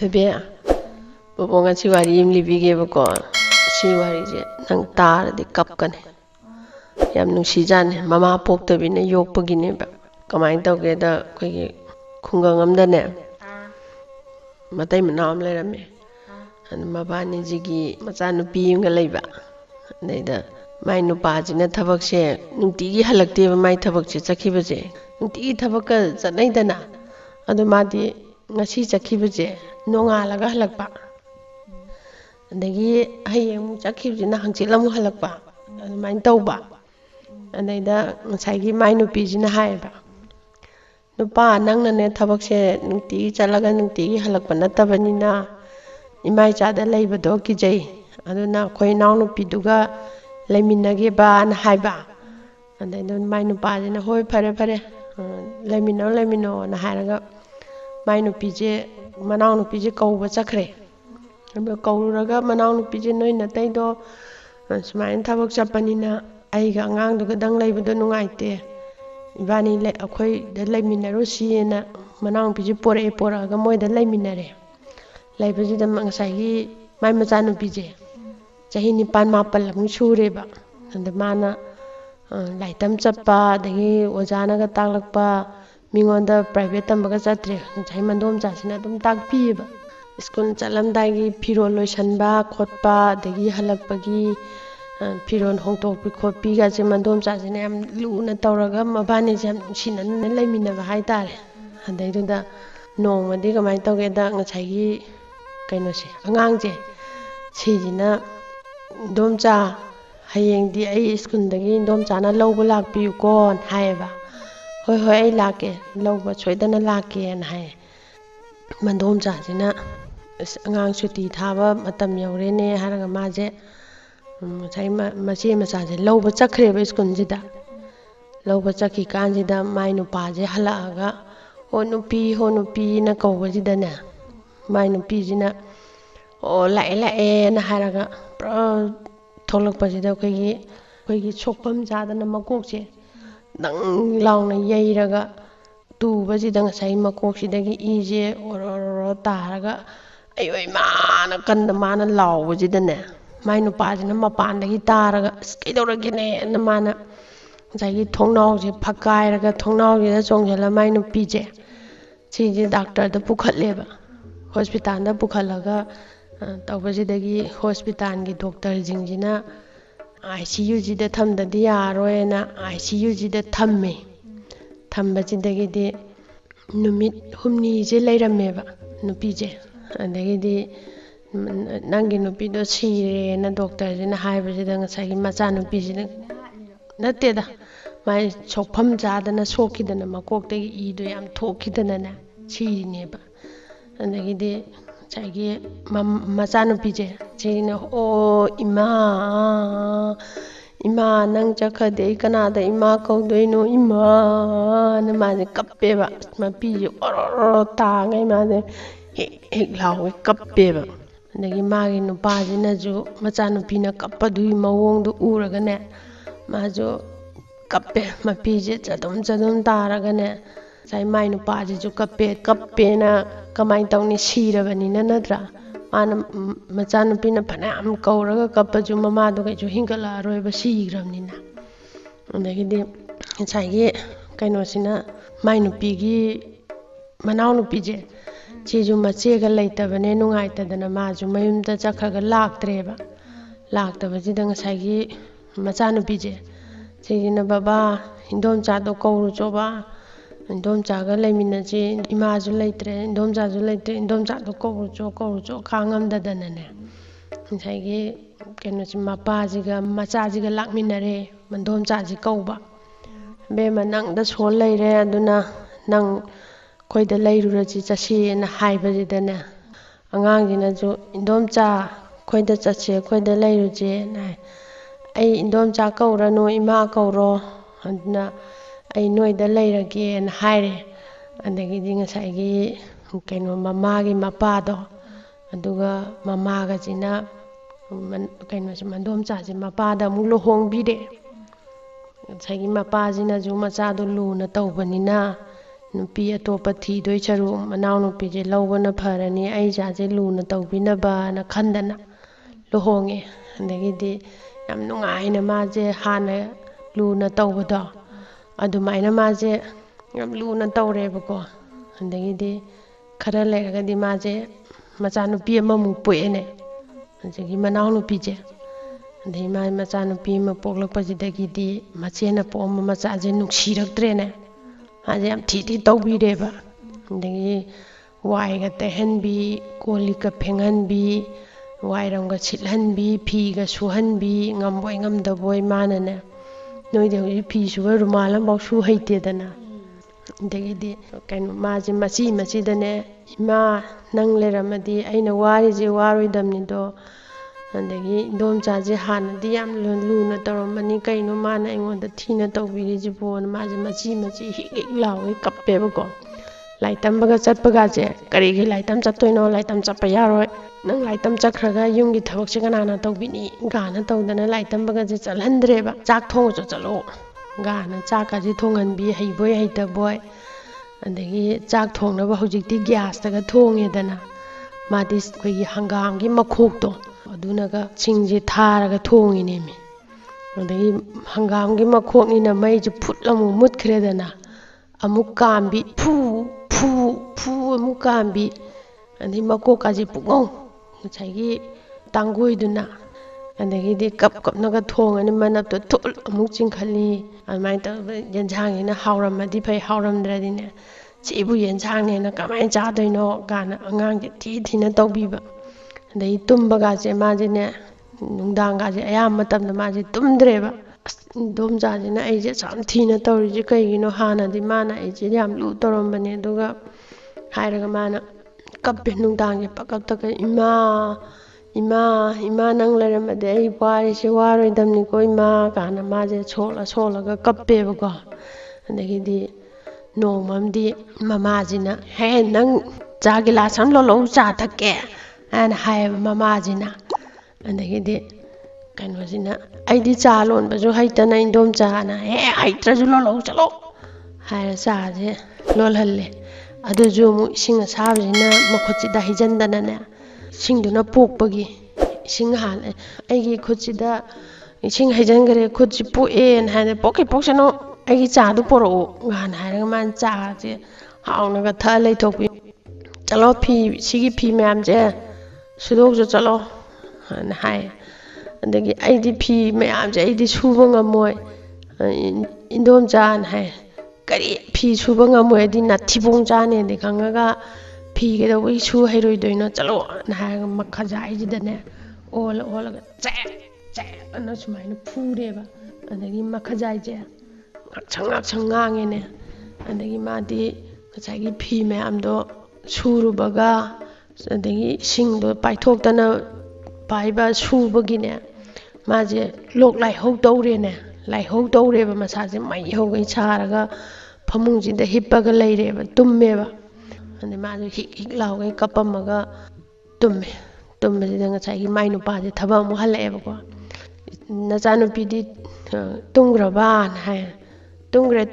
ꯊꯣꯏꯕꯤ ꯕꯣꯕꯣ ꯉꯁꯤ ꯋꯥꯔꯤ ꯑꯃ ꯂꯤꯕꯤꯒꯦꯕꯀꯣ ꯁꯤ ꯋꯥꯔꯤꯁꯦ ꯅꯪ ꯇꯥꯔꯗꯤ ꯀꯞꯀꯅꯤ ꯌꯥꯝ ꯅꯨꯡꯁꯤꯖꯥꯠꯅꯤ ꯃꯃꯥ ꯄꯣꯛꯇꯕꯤꯅ ꯌꯣꯛꯄꯒꯤꯅꯦꯕ ꯀꯃꯥꯏꯅ ꯇꯧꯒꯦꯗ ꯑꯩꯈꯣꯏꯒꯤ ꯈꯨꯡꯒꯪ ꯑꯃꯗꯅꯦ ꯃꯇꯩ ꯃꯅꯥꯎ ꯑꯃ ꯂꯩꯔꯝꯃꯦ ꯑꯗꯨ ꯃꯕꯥꯅꯤꯁꯤꯒꯤ ꯃꯆꯥꯅꯨꯄꯤ ꯑꯃꯒ ꯂꯩꯕ ꯑꯗꯩꯗ ꯃꯥꯏ ꯅꯨꯄꯥꯁꯤꯅ ꯊꯕꯛꯁꯦ ꯅꯨꯡꯇꯤꯒꯤ ꯍꯜꯂꯛꯇꯦꯕ ꯃꯥꯏ ꯊꯕꯛꯁꯦ ꯆꯠꯈꯤꯕꯁꯦ ꯅꯨꯡꯇꯤꯒꯤ ꯊꯕꯛꯀ ꯆꯠꯅꯩꯗꯅ ꯑꯗꯨ ꯃꯥꯗꯤ ngasi chakhibaje nongalaka halakpa adagi hayeng chakhibjina hangchil amu halakpa adumai tawba adaida ngasai mai nupi jina haiba nupa nangna ne thabakse nungti chalaga nungti halakpa natabanina imai chada leibado kijai aduna khoi naw nupi duga leiminage ba na haiba adaida mai nupa jina hoi phare phare leimino na haraga mai nupije manaw nupije kauba chakre ambe kaururaga manaw nupije noi nataido sumain thabak chapanina aiga angang duga dang leibado nungaite ibani le akhoi da leiminaro siena manaw nupije poraga moida leiminare leibaji da ngasai mai macha nupije chahi nipan mapal amu sureba anda mana laitam chappa dagi ojana ga taklakpa mingonda private tambaga chatre jai mandom chasina dum takpiba school chalamdai phirol loisanba khotpa dagi halakpagi phiron hongtokpi khotpi ga je mandom chasina yam luna tawraga mabani jam sinana leiminaba haitare adaiduda nongmadi kamai tawgeda ngasai kainose angangje sijina domcha hayengdi ai school dagi domcha na lawba lakpiu kon haiba hoi hoi ai lake lawba soidana lake na hai mandom cha jina angang suti thaba matam yaurene haraga maje sai mache macha je lawba chakreba school jida lawba chakhi kanjida mai nupa je halaga ho nupi na kawba jidane mai nupi jina o lae na haraga pra tholakpa jida khoigi sokpam jadana makokje dang launa yairaga tubajida ngasai makoksidagi ije ororo taraga ayoi mana kanda mana lawbajidane mai nupajina mapandagi taraga kaidoragene na mana ngasai thongnawje phakairaga thongnawjida chongjala mai nupije siji doctor da pukhatleba hospital da pukhalaga tawbajidagi hospital gi doctor jingjina ICU jida thamdadi yaroena ICU jida thamme thambajidagidi numit humni je leirameba nupije adagidi nangi nupido sire na doctor jina haibajida ngasai macha nupijina nateda mai sokpham jadana sokidana makoktagi ido yam thokidana na sirineba adagidi chaigi macha nupije china o ima nang chakhade kanada ima kaudoino ima na maje kappeba mapije ororo tangai maje hek lawe kappeba adagi magi nupajina ju macha nupina kappadui mawongdu uragane majo kappe mapije chadum taragane sai mai nupaji ju kappe na kamai tawni sirabani na nadra mana macha nupina phanam kauraga kappaju mamadu kaiju hingala roiba sigramnina adagidi saigi kainosina mai nupigi manaw nupije chiju machega leitabane nungaitadana maju mayumda chakhaga laktabajida ngasai macha nupije chijina baba indom chado kauru choba indom chaga leiminaji imaju leitre indom chado kauru cho khangam dadanane ngasai kainosi mapajiga machajiga lakminare mandom chaji kauba bema nangda sol leire aduna nang khoida leiruraji chasi na haibajidane angangjina ju indom cha khoida chache khoida leiruje na ai indom cha kaurano ima kauro aduna ai noida leirage na haire adagidi ngasai kaino mamagi mapado aduga mamaga jina kainosi mandom chaji mapada mu lohongbire ngasai mapajina ju machado luna tawbanina ꯅꯨꯄꯤ ꯑꯇꯣꯞꯄ ꯊꯤꯗꯣꯏ ꯁꯔꯨꯛ ꯃꯅꯥꯎꯅꯨꯄꯤꯁꯦ ꯂꯧꯕꯅ ꯐꯔꯅꯤ ꯑꯩ ꯏꯆꯥꯁꯦ ꯂꯨꯅ ꯇꯧꯕꯤꯅꯕꯅ ꯈꯟꯗꯅ ꯂꯨꯍꯣꯡꯉꯦ ꯑꯗꯒꯤꯗꯤ ꯌꯥꯝ ꯅꯨꯡꯉꯥꯏꯅ ꯃꯥꯁꯦ ꯍꯥꯟꯅ ꯂꯨꯅ ꯇꯧꯕꯗꯣ ꯑꯗꯨꯃꯥꯏꯅ ꯃꯥꯁꯦ ꯌꯥꯝ ꯂꯨꯅ ꯇꯧꯔꯦꯕꯀꯣ ꯑꯗꯒꯤꯗꯤ ꯈꯔ ꯂꯩꯔꯒꯗꯤ ꯃꯥꯁꯦ ꯃꯆꯥꯅꯨꯄꯤ ꯑꯃꯃꯨꯛ ꯄꯣꯛꯑꯦꯅꯦ ꯑꯗꯒꯤ ꯃꯅꯥꯎꯅꯨꯄꯤꯁꯦ ꯑꯗꯩ ꯃꯥ ꯃꯆꯥꯅꯨꯄꯤ ꯑꯃ ꯄꯣꯛꯂꯛꯄꯁꯤꯗꯒꯤꯗꯤ ꯃꯆꯦꯅ ꯄꯣꯛꯑꯝꯕ ꯃꯆꯥꯁꯦ ꯅꯨꯡꯁꯤꯔꯛꯇ꯭ꯔꯦꯅꯦ ꯃꯥꯁꯦ ꯌꯥꯝ ꯊꯤ ꯇꯧꯕꯤꯔꯦꯕ ꯑꯗꯒꯤ ꯋꯥꯏꯒ ꯇꯩꯍꯟꯕꯤ ꯀꯣꯜ ꯂꯤꯛꯀ ꯐꯦꯡꯍꯟꯕꯤ ꯋꯥꯏꯔꯝꯒ ꯁꯤꯠꯍꯟꯕꯤ ꯐꯤꯒ ꯁꯨꯍꯟꯕꯤ ꯉꯝꯕꯣꯏ ꯉꯝꯗꯕꯣꯏ ꯃꯥꯅꯅꯦ ꯅꯣꯏꯗꯤ ꯍꯧꯖꯤꯛ ꯐꯤ ꯁꯨꯕ ꯔꯨꯃꯥꯜ ꯑꯃꯐꯥꯎ ꯁꯨ ꯍꯩꯇꯦꯗꯅ ꯑꯗꯒꯤꯗꯤ ꯃꯥꯁꯦ ꯃꯆꯤꯗꯅꯦ ꯏꯃꯥ ꯅꯪ ꯂꯩꯔꯝꯃꯗꯤ ꯑꯩꯅ ꯋꯥꯔꯤꯁꯦ ꯋꯥꯔꯣꯏꯗꯕꯅꯤꯗꯣ ꯑꯗꯒꯤ ꯏꯟꯗꯣꯝꯆꯥꯁꯦ ꯍꯥꯟꯅꯗꯤ ꯌꯥꯝ ꯂꯨꯅ ꯇꯧꯔꯝꯕꯅꯤ ꯀꯩꯅꯣ ꯃꯥꯅ ꯑꯩꯉꯣꯟꯗ ꯊꯤꯅ ꯇꯧꯕꯤꯔꯤꯁꯤꯕꯣꯅ ꯃꯥꯁꯦ ꯃꯆꯤ ꯍꯤꯛ ꯂꯥꯎꯒꯩ ꯀꯞꯄꯦꯕꯀꯣ ꯂꯥꯏꯇꯝꯕꯒ ꯆꯠꯄꯒꯁꯦ ꯀꯔꯤꯒꯤ ꯂꯥꯏꯇꯝ ꯆꯠꯇꯣꯏꯅꯣ ꯂꯥꯏꯇꯝ ꯆꯠꯄ ꯌꯥꯔꯣꯏ ꯅꯪ ꯂꯥꯏꯇꯝ ꯆꯠꯈ꯭ꯔꯒ ꯌꯨꯝꯒꯤ ꯊꯕꯛꯁꯦ ꯀꯅꯥꯅ ꯇꯧꯕꯤꯅꯤ ꯒꯥꯅ ꯇꯧꯗꯅ ꯂꯥꯏꯇꯝꯕꯒꯁꯦ ꯆꯠꯍꯟꯗ꯭ꯔꯦꯕ ꯆꯥꯛ ꯊꯣꯡꯉꯁꯨ ꯆꯠꯂꯣ ꯒꯥꯅ ꯆꯥꯛꯀꯁꯦ ꯊꯣꯡꯍꯟꯕꯤ ꯍꯩꯕꯣꯏ ꯍꯩꯇꯕꯣꯏ ꯑꯗꯒꯤ ꯆꯥꯛ ꯊꯣꯡꯅꯕ ꯍꯧꯖꯤꯛꯇꯤ ꯒ꯭ꯌꯥꯁꯇꯒ ꯊꯣꯡꯉꯦꯗꯅ ꯃꯥꯗꯤ ꯑꯩꯈꯣꯏꯒꯤ ꯍꯪꯒꯥꯝꯒꯤ ꯃꯈꯣꯛꯇꯣ ꯑꯗꯨꯅꯒ ꯁꯤꯡꯁꯦ ꯊꯥꯔꯒ ꯊꯣꯡꯉꯤꯅꯦꯃꯤ ꯑꯗꯒꯤ ꯍꯪꯒꯥꯝꯒꯤ ꯃꯈꯣꯛꯅꯤꯅ ꯃꯩꯁꯦ ꯐꯨꯠ ꯑꯃꯨꯛ ꯃꯨꯠꯈ꯭ꯔꯦꯗꯅ ꯑꯃꯨꯛ ꯀꯥꯝꯕꯤ ꯐꯨ ꯑꯃꯨꯛ ꯀꯥꯝꯕꯤ ꯑꯗꯩ ꯃꯀꯣꯛꯀꯥꯁꯦ ꯄꯨꯛꯉꯧ ꯉꯁꯥꯏꯒꯤ ꯇꯥꯡꯒꯣꯏꯗꯨꯅ ꯑꯗꯒꯤꯗꯤ ꯀꯞꯅꯒ ꯊꯣꯡꯉꯅꯤ ꯃꯅꯞꯇꯣ ꯊꯨꯜ ꯑꯃꯨꯛ ꯆꯤꯡꯈꯠꯂꯤ ꯑꯗꯨꯃꯥꯏꯅ ꯇꯧꯗꯅ ꯌꯦꯟꯁꯥꯡꯁꯤꯅ ꯍꯥꯎꯔꯝꯃꯗꯤ ꯐꯩ ꯍꯥꯎꯔꯝꯗ꯭ꯔꯗꯤꯅꯦ ꯁꯤꯕꯨ ꯌꯦꯟꯁꯥꯡꯅꯦꯅ ꯀꯃꯥꯏꯅ ꯆꯥꯗꯣꯏꯅꯣ ꯀꯥꯏꯅ ꯑꯉꯥꯡꯁꯦ ꯊꯤꯅ ꯇꯧꯕꯤꯕ ꯑꯗꯩ ꯇꯨꯝꯕꯒꯥꯁꯦ ꯃꯥꯁꯦꯅꯦ ꯅꯨꯡꯗꯥꯡꯒꯥꯁꯦ ꯑꯌꯥꯝꯕ ꯃꯇꯝꯗ ꯃꯥꯁꯦ ꯇꯨꯝꯗ꯭ꯔꯦꯕ ꯑꯁ ꯏꯟꯗꯣꯝꯆꯥꯁꯤꯅ ꯑꯩꯁꯦ ꯌꯥꯝ ꯊꯤꯅ ꯇꯧꯔꯤꯁꯦ ꯀꯩꯒꯤꯅꯣ ꯍꯥꯟꯅꯗꯤ ꯃꯥꯅ ꯑꯩꯁꯦ ꯌꯥꯝ ꯂꯨ ꯇꯧꯔꯝꯕꯅꯦ ꯑꯗꯨꯒ ꯍꯥꯏꯔꯒ ꯃꯥꯅ ꯀꯞꯄꯦ ꯅꯨꯡꯗꯥꯡꯁꯦ ꯄꯀꯞꯇꯒ ꯏꯃꯥ ꯅꯪ ꯂꯩꯔꯝꯃꯗꯤ ꯑꯩ ꯋꯥꯔꯤꯁꯦ ꯋꯥꯔꯣꯏꯗꯕꯅꯤꯀꯣ ꯏꯃꯥ ꯀꯥꯏꯅ ꯃꯥꯁꯦ ꯁꯣꯜꯂꯒ ꯀꯞꯄꯦꯕꯀꯣ ꯑꯗꯒꯤꯗꯤ ꯅꯣꯡꯃꯝꯗꯤ ꯃꯃꯥꯁꯤꯅ ꯍꯦ ꯅꯪ ꯆꯥ ꯒꯤꯂꯥꯁ ꯑꯃ ꯂꯣꯜꯂꯛꯎ ꯆꯥ ꯊꯛꯀꯦ ꯍꯥꯏꯅ ꯍꯥꯏꯌꯦꯕ ꯃꯃꯥꯁꯤꯅ ꯑꯗꯒꯤꯗꯤ ꯀꯩꯅꯣꯁꯤꯅ ꯑꯩꯗꯤ ꯆꯥ ꯂꯣꯟꯕꯁꯨ ꯍꯩꯇꯅ ꯏꯟꯗꯣꯝꯆꯥꯅ ꯍꯩꯇ꯭ꯔꯁꯨ ꯂꯣꯜꯂꯛꯎ ꯆꯠꯂꯣ ꯍꯥꯏꯔ ꯆꯥꯁꯦ ꯂꯣꯜꯍꯜꯂꯦ ꯑꯗꯨꯁꯨ ꯑꯃꯨꯛ ꯏꯁꯤꯡ ꯑꯁꯥꯕꯁꯤꯅ ꯃꯈꯨꯠꯁꯤꯗ ꯍꯩꯖꯤꯟꯗꯅꯅꯦ ꯏꯁꯤꯡꯗꯨꯅ ꯄꯣꯛꯄꯒꯤ ꯏꯁꯤꯡ ꯍꯥꯟꯅ ꯑꯩꯒꯤ ꯈꯨꯠꯁꯤꯗ ꯏꯁꯤꯡ ꯍꯩꯖꯤꯟꯈ꯭ꯔꯦ ꯈꯨꯠꯁꯤ ꯄꯣꯛꯑꯦꯅ ꯍꯥꯏꯅ ꯄꯣꯛꯁꯅꯨ ꯑꯩꯒꯤ ꯆꯥꯗꯨ ꯄꯣꯔꯛꯎ ꯉꯍꯥꯟ ꯍꯥꯏꯔꯒ ꯃꯥꯅ ꯆꯥꯁꯦ ꯍꯥꯎꯅꯒ ꯊꯛꯑ ꯂꯩꯊꯣꯛꯄꯤ ꯆꯠꯂꯣ ꯁꯤꯒꯤ ꯐꯤ ꯃꯌꯥꯝꯁꯦ ꯁꯨꯗꯣꯛꯁꯨ ꯆꯠꯂꯣ ꯍꯥꯏꯅ ꯍꯥꯏ ꯑꯗꯒꯤ ꯑꯩꯗꯤ ꯐꯤ ꯃꯌꯥꯝꯁꯦ ꯑꯩꯗꯤ ꯁꯨꯕ ꯉꯝꯃꯣꯏ ꯏꯟꯗꯣꯝꯆꯥꯅ ꯍꯥꯏ ꯀꯔꯤ ꯐꯤ ꯁꯨꯕ ꯉꯝꯃꯣꯏꯗꯤ ꯅꯥꯊꯤꯕꯣꯡ ꯆꯥꯅꯦꯗꯤ ꯈꯪꯉꯒ ꯐꯤ ꯀꯩꯗꯧꯕꯒꯤ ꯁꯨ ꯍꯩꯔꯣꯏꯗꯣꯏꯅꯣ ꯆꯠꯂꯣꯅ ꯍꯥꯏꯔꯒ ꯃꯈꯖꯥꯏꯁꯤꯗꯅꯦ ꯑꯣꯜꯂꯒ ꯑꯅ ꯁꯨꯃꯥꯏꯅ ꯐꯨꯔꯦꯕ ꯑꯗꯒꯤ ꯃꯈꯖꯥꯏꯁꯦ ꯉꯥꯛꯁꯪ ꯉꯥꯡꯉꯦꯅꯦ ꯑꯗꯒꯤ ꯃꯥꯗꯤ ꯉꯁꯥꯏꯒꯤ ꯐꯤ ꯃꯌꯥꯝꯗꯣ ꯁꯨꯔꯨꯕꯒ ꯑꯗꯒꯤ ꯏꯁꯤꯡꯗꯣ ꯄꯥꯏꯊꯣꯛꯇꯅ ꯄꯥꯏꯕ ꯁꯨꯕꯒꯤꯅꯦ ꯃꯥꯁꯦ ꯂꯣꯛ ꯂꯥꯏꯍꯧ ꯇꯧꯔꯦꯕ ꯃꯁꯥꯁꯦ ꯃꯩ ꯍꯧꯒꯩ ꯁꯥꯔꯒ ꯐꯃꯨꯡꯁꯤꯗ ꯍꯤꯞꯄꯒ ꯂꯩꯔꯦꯕ ꯇꯨꯝꯃꯦꯕ ꯑꯗꯩ ꯃꯥꯁꯨ ꯍꯤꯛ ꯂꯥꯎꯒꯩ ꯀꯞꯄꯝꯃꯒ ꯇꯨꯝꯕꯁꯤꯗ ꯉꯁꯥꯏꯒꯤ ꯃꯥꯏ ꯅꯨꯄꯥꯁꯦ ꯊꯕꯛ ꯑꯃꯨꯛ ꯍꯜꯂꯛꯑꯦꯕꯀꯣ ꯅꯆꯥꯅꯨꯄꯤꯗꯤ ꯇꯨꯝꯈ꯭ꯔꯕꯅ ꯍꯥꯏ ꯇꯨꯝꯈ꯭ꯔꯦ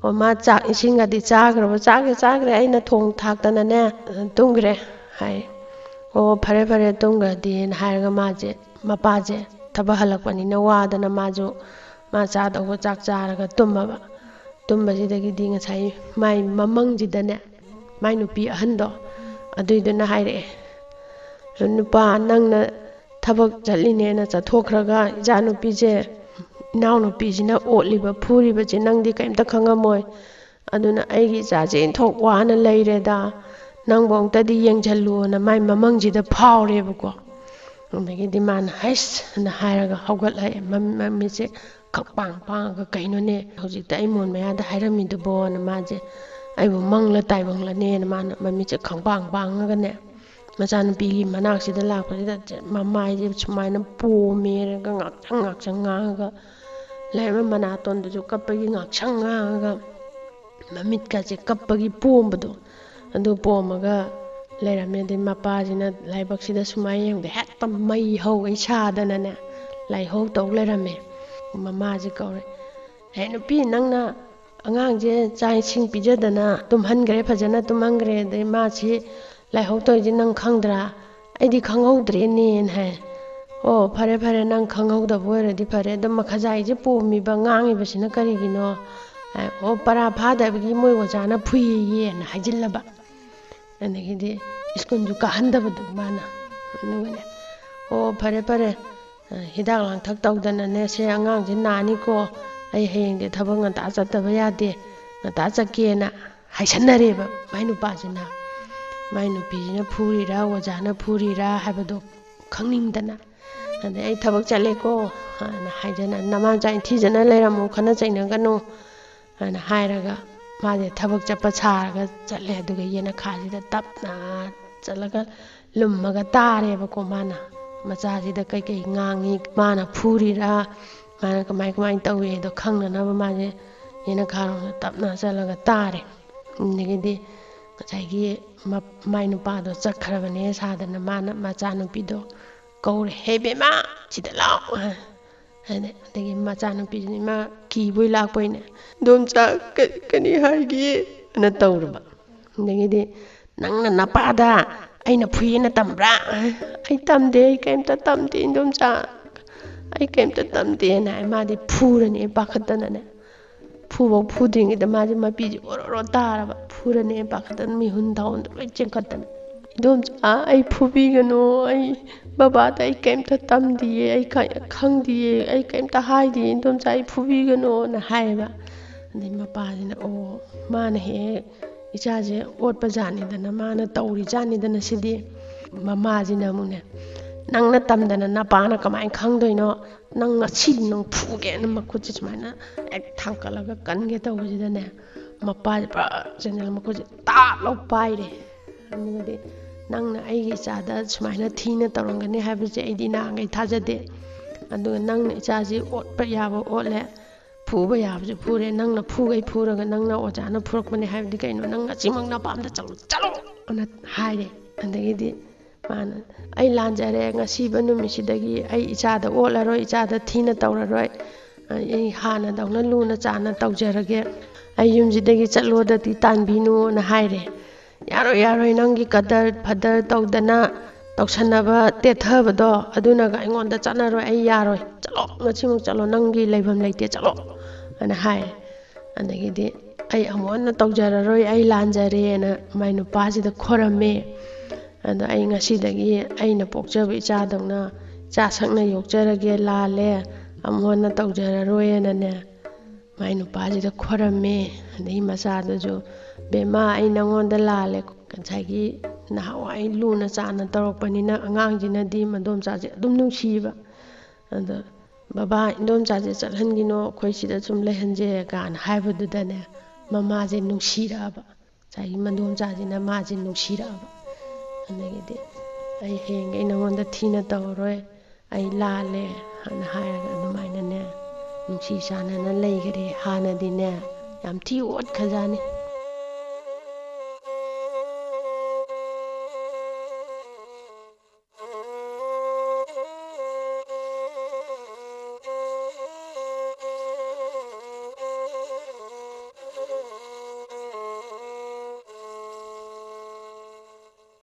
ꯑꯣ ꯃꯥ ꯆꯥꯛ ꯏꯁꯤꯡꯒꯗꯤ ꯆꯥꯈ꯭ꯔꯕ ꯆꯥꯈ꯭ꯔꯦ ꯑꯩꯅ ꯊꯣꯡ ꯊꯥꯛꯇꯅꯅꯦ ꯇꯨꯝꯈ꯭ꯔꯦ ꯍꯥꯏ ꯑꯣ ꯐꯔꯦ ꯇꯨꯝꯈ꯭ꯔꯗꯤꯅ ꯍꯥꯏꯔꯒ ꯃꯄꯥꯁꯦ ꯊꯕꯛ ꯍꯜꯂꯛꯄꯅꯤꯅ ꯋꯥꯗꯅ ꯃꯥ ꯆꯥꯗꯧꯕ ꯆꯥꯛ ꯆꯥꯔꯒ ꯇꯨꯝꯕꯁꯤꯗꯒꯤꯗꯤ ꯉꯁꯥꯏ ꯃꯥꯏ ꯃꯃꯪꯁꯤꯗꯅꯦ ꯃꯥꯏ ꯅꯨꯄꯤ ꯑꯍꯟꯗꯣ ꯑꯗꯨꯏꯗꯨꯅ ꯍꯥꯏꯔꯛꯑꯦ ꯅꯨꯄꯥ ꯅꯪꯅ ꯊꯕꯛ ꯆꯠꯂꯤꯅꯦꯅ ꯆꯠꯊꯣꯛꯈ꯭ꯔꯒ ꯏꯆꯥꯅꯨꯄꯤꯁꯦ ꯏꯅꯥꯎꯅꯨꯄꯤꯁꯤꯅ ꯑꯣꯠꯂꯤꯕ ꯐꯨꯔꯤꯕꯁꯦ ꯅꯪꯗꯤ ꯀꯩꯝꯇ ꯈꯪꯉꯝꯃꯣꯏ ꯑꯗꯨꯅ ꯑꯩꯒꯤ ꯏꯆꯥꯁꯦ ꯏꯟꯊꯣꯛ ꯋꯥꯅ ꯂꯩꯔꯦꯗ ꯅꯪꯕꯨ ꯑꯃꯨꯛꯇꯗꯤ ꯌꯦꯡꯁꯜꯂꯨꯅ ꯃꯥꯏ ꯃꯃꯪꯁꯤꯗ ꯐꯥꯎꯔꯦꯕꯀꯣ ꯑꯗꯒꯤꯗꯤ ꯃꯥꯅ ꯍꯩꯁꯅ ꯍꯥꯏꯔꯒ ꯍꯧꯒꯠꯂꯛꯑꯦ ꯃꯃꯤꯠꯁꯦ ꯈꯛꯄꯥꯡꯉꯒ ꯀꯩꯅꯣꯅꯦ ꯍꯧꯖꯤꯛꯇ ꯑꯩ ꯃꯣꯟ ꯃꯌꯥꯗ ꯍꯥꯏꯔꯝꯃꯤꯗꯨꯕꯣꯅ ꯃꯥꯁꯦ ꯑꯩꯕꯨ ꯃꯪꯂ ꯇꯥꯏꯕꯪꯂꯅꯦꯅ ꯃꯥꯅ ꯃꯃꯤꯠꯁꯦ ꯈꯪꯄꯥꯡꯉꯒꯅꯦ ꯃꯆꯥꯅꯨꯄꯤꯒꯤ ꯃꯅꯥꯛꯁꯤꯗ ꯂꯥꯛꯄꯁꯤꯗ ꯃꯃꯥꯏꯁꯦ ꯁꯨꯃꯥꯏꯅ ꯄꯣꯝꯃꯦꯔꯒ ꯉꯥꯛꯁꯪ ꯉꯥꯡꯉꯒ ꯂꯩꯔꯝꯕ ꯃꯅꯥꯇꯣꯟꯗꯨꯁꯨ ꯀꯞꯄꯒꯤ ꯉꯥꯛꯁꯪ ꯉꯥꯡꯉꯒ ꯃꯃꯤꯠꯀꯁꯦ ꯀꯞꯄꯒꯤ ꯄꯣꯝꯕꯗꯣ ꯑꯗꯨ ꯄꯣꯝꯃꯒ ꯂꯩꯔꯝꯃꯦ ꯑꯗꯩ ꯃꯄꯥꯁꯤꯅ ꯂꯥꯏꯕꯛꯁꯤꯗ ꯁꯨꯃꯥꯏꯅ ꯌꯦꯡꯕꯗ ꯍꯦꯛꯇ ꯃꯩ ꯍꯧꯒꯩ ꯁꯥꯗꯅꯅꯦ ꯂꯥꯏꯍꯧ ꯇꯧ ꯂꯩꯔꯝꯃꯦ ꯃꯃꯥꯁꯦ ꯀꯧꯔꯦ ꯍꯦ ꯅꯨꯄꯤ ꯅꯪꯅ ꯑꯉꯥꯡꯁꯦ ꯆꯥꯛ ꯏꯁꯤꯡ ꯄꯤꯖꯗꯅ ꯇꯨꯝꯍꯟꯈ꯭ꯔꯦ ꯐꯖꯅ ꯇꯨꯝꯍꯟꯈ꯭ꯔꯦ ꯑꯗꯩ ꯃꯥꯁꯤ ꯂꯥꯏꯍꯧ ꯇꯧꯔꯤꯁꯦ ꯅꯪ ꯈꯪꯗ꯭ꯔꯥ ꯑꯩꯗꯤ ꯈꯪꯍꯧꯗ꯭ꯔꯦꯅꯦꯅ ꯍꯥꯏ ꯑꯣ ꯐꯔꯦ ꯐꯔꯦ ꯅꯪ ꯈꯪꯍꯧꯗꯕ ꯑꯣꯏꯔꯗꯤ ꯐꯔꯦ ꯑꯗꯣ ꯃꯈꯖꯥꯏꯁꯦ ꯄꯣꯝꯃꯤꯕ ꯉꯥꯡꯉꯤꯕꯁꯤꯅ ꯀꯔꯤꯒꯤꯅꯣ ꯑꯣ ꯄꯔꯥ ꯐꯥꯗꯕꯒꯤ ꯃꯣꯏ ꯑꯣꯖꯥꯅ ꯐꯨꯏꯌꯦꯅ ꯍꯥꯏꯖꯤꯜꯂꯕ ꯑꯗꯒꯤꯗꯤ ꯁ꯭ꯀꯨꯜꯁꯨ ꯀꯥꯍꯟꯗꯕꯗꯣ ꯃꯥꯅ ꯑꯗꯨꯒꯅꯦ ꯑꯣ ꯐꯔꯦ ꯐꯔꯦ ꯍꯤꯗꯥꯛ ꯂꯥꯡꯊꯛ ꯇꯧꯗꯅꯅꯦ ꯁꯦ ꯑꯉꯥꯡꯁꯦ ꯅꯥꯅꯤꯀꯣ ꯑꯩ ꯍꯌꯦꯡꯗꯤ ꯊꯕꯛ ꯉꯟꯇꯥ ꯆꯠꯇꯕ ꯌꯥꯗꯦ ꯉꯟꯇꯥ ꯆꯠꯀꯦꯅ ꯍꯥꯏꯁꯟꯅꯔꯦꯕ ꯃꯥꯏ ꯅꯨꯄꯥꯁꯤꯅ ꯃꯥꯏ ꯅꯨꯄꯤꯁꯤꯅ ꯐꯨꯔꯤꯔꯥ ꯑꯣꯖꯥꯅ ꯐꯨꯔꯤꯔꯥ ꯍꯥꯏꯕꯗꯣ ꯈꯪꯅꯤꯡꯗꯅ ꯑꯗꯩ ꯑꯩ ꯊꯕꯛ ꯆꯠꯂꯦꯀꯣ ꯍꯥꯏꯅ ꯍꯥꯏꯖꯅ ꯅꯃꯥꯝꯆꯥ ꯊꯤꯖꯅ ꯂꯩꯔꯝꯃꯨ ꯈꯠꯅ ꯆꯩꯅꯒꯅꯨ ꯍꯥꯏꯅ ꯍꯥꯏꯔꯒ ꯃꯥꯁꯦ ꯊꯕꯛ ꯆꯠꯄ ꯁꯥꯔꯒ ꯆꯠꯂꯦ ꯑꯗꯨꯒ ꯌꯦꯅꯈꯥꯁꯤꯗ ꯇꯞꯅ ꯆꯠꯂꯒ ꯂꯨꯝꯃꯒ ꯇꯥꯔꯦꯕꯀꯣ ꯃꯥꯅ ꯃꯆꯥꯁꯤꯗ ꯀꯩꯀꯩ ꯉꯥꯡꯉꯤ ꯃꯥꯅ ꯐꯨꯔꯤꯔꯥ ꯃꯥꯅ ꯀꯃꯥꯏ ꯇꯧꯏꯗꯣ ꯈꯪꯅꯅꯕ ꯃꯥꯁꯦ ꯌꯦꯅꯈꯥꯔꯣꯝꯗ ꯇꯞꯅ ꯆꯠꯂꯒ ꯇꯥꯔꯦ ꯑꯗꯒꯤꯗꯤ ꯉꯁꯥꯏꯒꯤ ꯃꯥꯏ ꯅꯨꯄꯥꯗꯣ ꯆꯠꯈ꯭ꯔꯕꯅꯦ ꯁꯥꯗꯅ ꯃꯥꯅ ꯃꯆꯥꯅꯨꯄꯤꯗꯣ ꯀꯧꯔꯦ ꯍꯦ ꯕꯦꯝꯃ ꯁꯤꯗ ꯂꯥꯛꯑꯣ ꯑꯗꯒꯤ ꯃꯆꯥꯅꯨꯄꯤꯁꯤꯅ ꯏꯃꯥ ꯀꯤꯕꯣꯏ ꯂꯥꯛꯄꯣꯏꯅꯦ ꯏꯗꯣꯝꯆꯥ ꯀꯔꯤ ꯍꯥꯏꯒꯦ ꯑꯅ ꯇꯧꯔꯕ ꯑꯗꯒꯤꯗꯤ ꯅꯪꯅ ꯅꯄꯥꯗ ꯑꯩꯅ ꯐꯨꯏꯌꯦꯅ ꯇꯝꯕ꯭ꯔꯥ ꯑꯩ ꯇꯝꯗꯦ ꯑꯩ ꯀꯩꯝꯇ ꯇꯝꯗꯦ ꯏꯗꯣꯝꯆꯥ ꯑꯩ ꯀꯩꯝꯇ ꯇꯝꯗꯦꯅ ꯍꯥꯏ ꯃꯥꯗꯤ ꯐꯨꯔꯅꯤ ꯄꯥꯈꯠꯇꯅꯅꯦ ꯐꯨꯐꯧ ꯐꯨꯗ꯭ꯔꯤꯉꯩꯗ ꯃꯥꯁꯦ ꯃꯄꯤꯁꯦ ꯑꯣꯔꯣ ꯇꯥꯔꯕ ꯐꯨꯔꯅꯤ ꯄꯥꯈꯠꯇꯅ ꯃꯤꯍꯨꯟ ꯊꯥꯎꯟꯗꯣ ꯂꯣꯏ ꯆꯦꯟꯈꯠꯇꯅꯏꯗꯣꯝꯆꯥ ꯑꯩ ꯐꯨꯕꯤꯒꯅꯨ ꯑꯩ ꯕꯕꯥꯗ ꯑꯩ ꯀꯩꯝꯇ ꯇꯝꯗꯤꯌꯦ ꯑꯩ ꯈꯪꯗꯤꯌꯦ ꯑꯩ ꯀꯩꯝꯇ ꯍꯥꯏꯗꯤꯌꯦꯏꯗꯣꯝꯆꯥ ꯑꯩ ꯐꯨꯕꯤꯒꯅꯣꯅ ꯍꯥꯏꯌꯦꯕ ꯑꯗꯩ ꯃꯄꯥꯁꯤꯅ ꯑꯣ ꯃꯥꯅ ꯍꯦꯛ ꯏꯆꯥꯁꯦ ꯑꯣꯠꯄ ꯖꯥꯠꯅꯤꯗꯅ ꯃꯥꯅ ꯇꯧꯔꯤ ꯖꯥꯠꯅꯤꯗꯅ ꯁꯤꯗꯤ ꯃꯃꯥꯁꯤꯅ ꯑꯃꯨꯛꯅꯦ ꯅꯪꯅ ꯇꯝꯗꯅ ꯅꯄꯥꯅ ꯀꯃꯥꯏꯅ ꯈꯪꯗꯣꯏꯅꯣ ꯅꯪ ꯉꯁꯤꯗꯤ ꯅꯪ ꯐꯨꯒꯦꯅ ꯃꯈꯨꯠꯁꯦ ꯁꯨꯃꯥꯏꯅ ꯍꯦꯛ ꯊꯥꯡꯀꯠꯂꯒ ꯀꯟꯒꯦ ꯇꯧꯕꯁꯤꯗꯅꯦ ꯃꯄꯥꯁꯦ ꯄꯨꯔꯥ ꯆꯦꯟꯁꯤꯜꯂ ꯃꯈꯨꯠꯁꯦ ꯇꯥꯞ ꯂꯧ ꯄꯥꯏꯔꯦ ꯑꯗꯨꯒꯗꯤ ꯅꯪꯅ ꯑꯩꯒꯤ ꯏꯆꯥꯗ ꯁꯨꯃꯥꯏꯅ ꯊꯤꯅ ꯇꯧꯔꯝꯒꯅꯤ ꯍꯥꯏꯕꯁꯦ ꯑꯩꯗꯤ ꯅꯍꯥꯟꯈꯩ ꯊꯥꯖꯗꯦ ꯑꯗꯨꯒ ꯅꯪꯅ ꯏꯆꯥꯁꯤ ꯑꯣꯠꯄ ꯌꯥꯕ ꯑꯣꯠꯂꯦ ꯐꯨꯕ ꯌꯥꯕꯁꯨ ꯐꯨꯔꯦ ꯅꯪꯅ ꯐꯨꯒꯩ ꯐꯨꯔꯒ ꯅꯪꯅ ꯑꯣꯖꯥꯅ ꯐꯨꯔꯛꯄꯅꯦ ꯍꯥꯏꯕꯗꯤ ꯀꯩꯅꯣ ꯅꯪ ꯉꯁꯤꯃꯛ ꯅꯄꯥꯝꯗ ꯆꯠꯂꯣ ꯑꯅ ꯍꯥꯏꯔꯦ ꯑꯗꯒꯤꯗꯤ ꯃꯥꯅ ꯑꯩ ꯂꯥꯟꯖꯔꯦ ꯉꯁꯤꯕ ꯅꯨꯃꯤꯠꯁꯤꯗꯒꯤ ꯑꯩ ꯏꯆꯥꯗ ꯑꯣꯠꯂꯔꯣꯏ ꯏꯆꯥꯗ ꯊꯤꯅ ꯇꯧꯔꯔꯣꯏ ꯑꯩ ꯍꯥꯟꯅꯗꯧꯅ ꯂꯨꯅ ꯆꯥꯟꯅ ꯇꯧꯖꯔꯒꯦ ꯑꯩ ꯌꯨꯝꯁꯤꯗꯒꯤ ꯆꯠꯂꯣꯗꯗꯤ ꯇꯥꯟꯕꯤꯅꯨꯅ ꯍꯥꯏꯔꯦ ꯌꯥꯔꯣꯏ ꯅꯪꯒꯤ ꯀꯗꯔ ꯐꯗꯔ ꯇꯧꯗꯅ ꯇꯧꯁꯟꯅꯕ ꯇꯦꯠꯊꯕꯗꯣ ꯑꯗꯨꯅꯒ ꯑꯩꯉꯣꯟꯗ ꯆꯠꯅꯔꯣꯏ ꯑꯩ ꯌꯥꯔꯣꯏ ꯆꯠꯂꯣ ꯉꯁꯤꯃꯨꯛ ꯆꯠꯂꯣ ꯅꯪꯒꯤ ꯂꯩꯐꯝ ꯂꯩꯇꯦ ꯆꯠꯂꯣ ꯑꯅ ꯍꯥꯏꯔꯦ ꯑꯗꯒꯤꯗꯤ ꯑꯩ ꯑꯃꯨꯛ ꯍꯟꯅ ꯇꯧꯖꯔꯔꯣꯏ ꯑꯩ ꯂꯥꯟꯖꯔꯦꯅ ꯃꯥꯏ ꯅꯨꯄꯥꯁꯤꯗ ꯈꯣꯔꯝꯃꯦ ꯑꯗꯣ ꯑꯩ ꯉꯁꯤꯗꯒꯤ ꯑꯩꯅ ꯄꯣꯛꯆꯕ ꯏꯆꯥꯗꯧꯅ ꯏꯆꯥ ꯁꯛꯅ ꯌꯣꯛꯆꯔꯒꯦ ꯂꯥꯜꯂꯦ ꯑꯃꯨꯛ ꯍꯟꯅ ꯇꯧꯖꯔꯔꯣꯏꯅꯅꯦ ꯃꯥꯏ ꯅꯨꯄꯥꯁꯤꯗ ꯈꯣꯔꯝꯃꯦ ꯑꯗꯒꯤ ꯃꯆꯥꯗꯨꯁꯨ ꯕꯦꯝꯃ ꯑꯩ ꯅꯪꯉꯣꯟꯗ ꯂꯥꯜꯂꯦ ꯉꯁꯥꯏꯒꯤ ꯅꯍꯥꯟꯋꯥꯏ ꯂꯨꯅ ꯆꯥꯟꯅ ꯇꯧꯔꯛꯄꯅꯤꯅ ꯑꯉꯥꯡꯁꯤꯅꯗꯤ ꯃꯗꯣꯝꯆꯥꯁꯦ ꯑꯗꯨꯝ ꯅꯨꯡꯁꯤꯕ ꯑꯗꯣ ꯕꯕꯥ ꯏꯟꯗꯣꯝꯆꯥꯁꯦ ꯆꯠꯍꯟꯈꯤꯅꯣ ꯑꯩꯈꯣꯏ ꯁꯤꯗ ꯁꯨꯝ ꯂꯩꯍꯟꯁꯦ ꯀꯥꯏꯅ ꯍꯥꯏꯕꯗꯨꯗꯅꯦ ꯃꯃꯥꯁꯦ ꯅꯨꯡꯁꯤꯔꯛꯑꯕ ꯉꯁꯥꯏꯒꯤ ꯃꯗꯣꯝꯆꯥꯁꯤꯅ ꯃꯥꯁꯦ ꯅꯨꯡꯁꯤꯔꯛꯑꯕ ꯑꯗꯒꯤꯗꯤ ꯑꯩ ꯍꯌꯦꯡꯒꯩ ꯅꯉꯣꯟꯗ ꯊꯤꯅ ꯇꯧꯔꯔꯣꯏ ꯑꯩ ꯂꯥꯜꯂꯦ ꯍꯥꯏꯅ ꯍꯥꯏꯔꯒ ꯑꯗꯨꯃꯥꯏꯅꯅꯦ ꯅꯨꯡꯁꯤ ꯆꯥꯟꯅꯅ ꯂꯩꯈꯔꯦ ꯍꯥꯟꯅꯗꯤꯅꯦ ꯌꯥꯝ ꯊꯤ ꯑꯣꯠꯈ꯭ꯔꯖꯥꯠꯅꯤ